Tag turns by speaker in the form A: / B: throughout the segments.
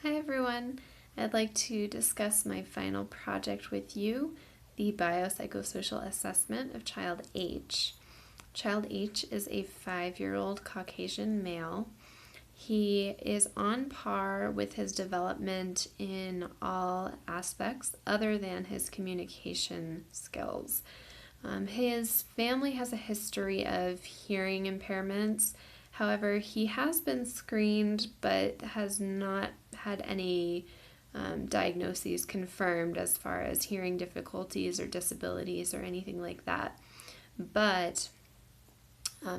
A: Hi everyone. I'd like to discuss my final project with you, the biopsychosocial assessment of Child H. Child H is a 5-year-old Caucasian male. He is on par with his development in all aspects other than his communication skills. His family has a history of hearing impairments. However, he has been screened but has not had any diagnoses confirmed as far as hearing difficulties or disabilities or anything like that. But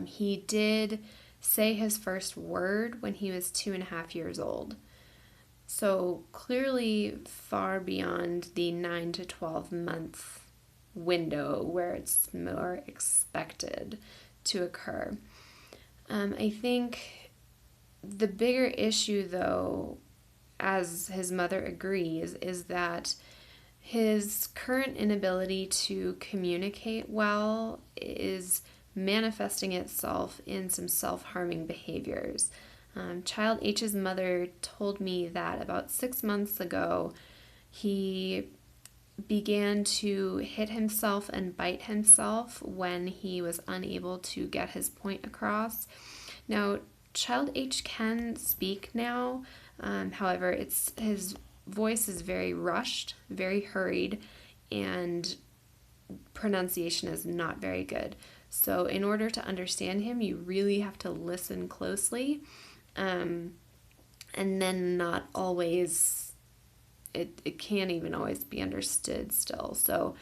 A: he did say his first word when he was 2.5 years old. So clearly far beyond the 9 to 12 month window where it's more expected to occur. I think the bigger issue, though, as his mother agrees, is that his current inability to communicate well is manifesting itself in some self-harming behaviors. Child H's mother told me that about 6 months ago, he began to hit himself and bite himself when he was unable to get his point across. Now, Child H can speak now, however, his voice is very rushed, very hurried, and pronunciation is not very good. So in order to understand him, you really have to listen closely, and then not always, it can't even always be understood still. So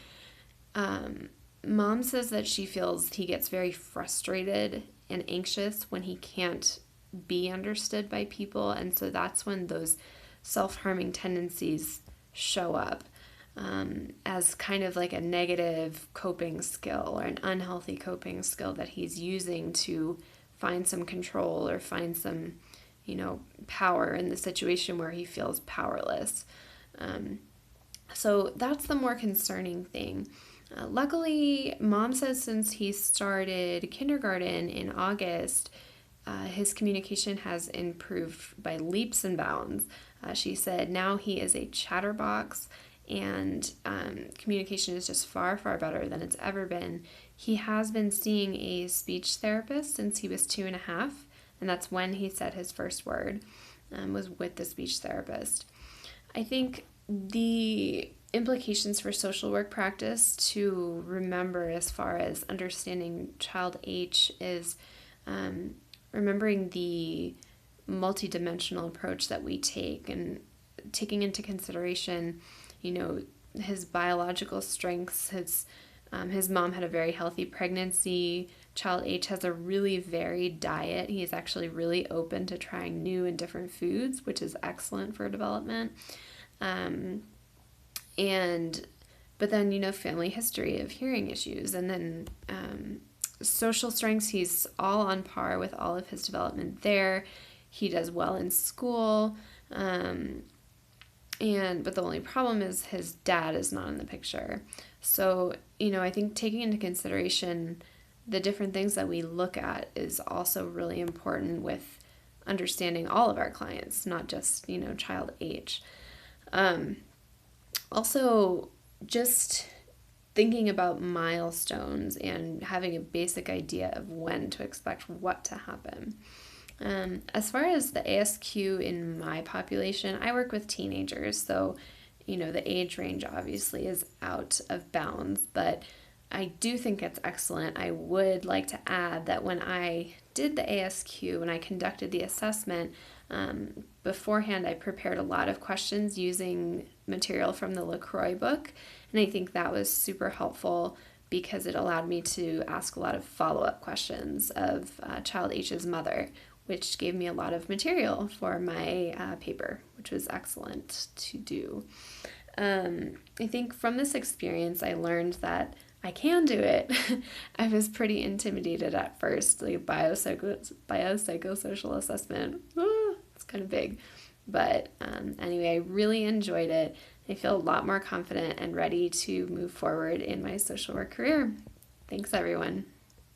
A: Mom says that she feels he gets very frustrated and anxious when he can't be understood by people, and so that's when those self-harming tendencies show up as kind of like a negative coping skill or an unhealthy coping skill that he's using to find some control or find some, power in the situation where he feels powerless. So that's the more concerning thing. Luckily, Mom says since he started kindergarten in August, his communication has improved by leaps and bounds. She said now he is a chatterbox, and communication is just far, far better than it's ever been. He has been seeing a speech therapist since he was 2.5, and that's when he said his first word, was with the speech therapist. I think the implications for social work practice to remember as far as understanding Child H is remembering the multidimensional approach that we take and taking into consideration, his biological strengths. His mom had a very healthy pregnancy. Child H has a really varied diet. He is actually really open to trying new and different foods, which is excellent for development. But then, family history of hearing issues. And then social strengths, he's all on par with all of his development there. He does well in school. But the only problem is his dad is not in the picture. So, I think taking into consideration the different things that we look at is also really important with understanding all of our clients, not just, Child H. Also, just thinking about milestones and having a basic idea of when to expect what to happen. As far as the ASQ in my population, I work with teenagers, so the age range obviously is out of bounds, but I do think it's excellent. I would like to add that when I did the ASQ, when I conducted the assessment, beforehand I prepared a lot of questions using material from the LaCroix book, and I think that was super helpful because it allowed me to ask a lot of follow-up questions of Child H's mother, which gave me a lot of material for my paper, which was excellent to do. I think from this experience, I learned that I can do it. I was pretty intimidated at first. Like biopsychosocial assessment, it's kind of big. But anyway, I really enjoyed it. I feel a lot more confident and ready to move forward in my social work career. Thanks, everyone.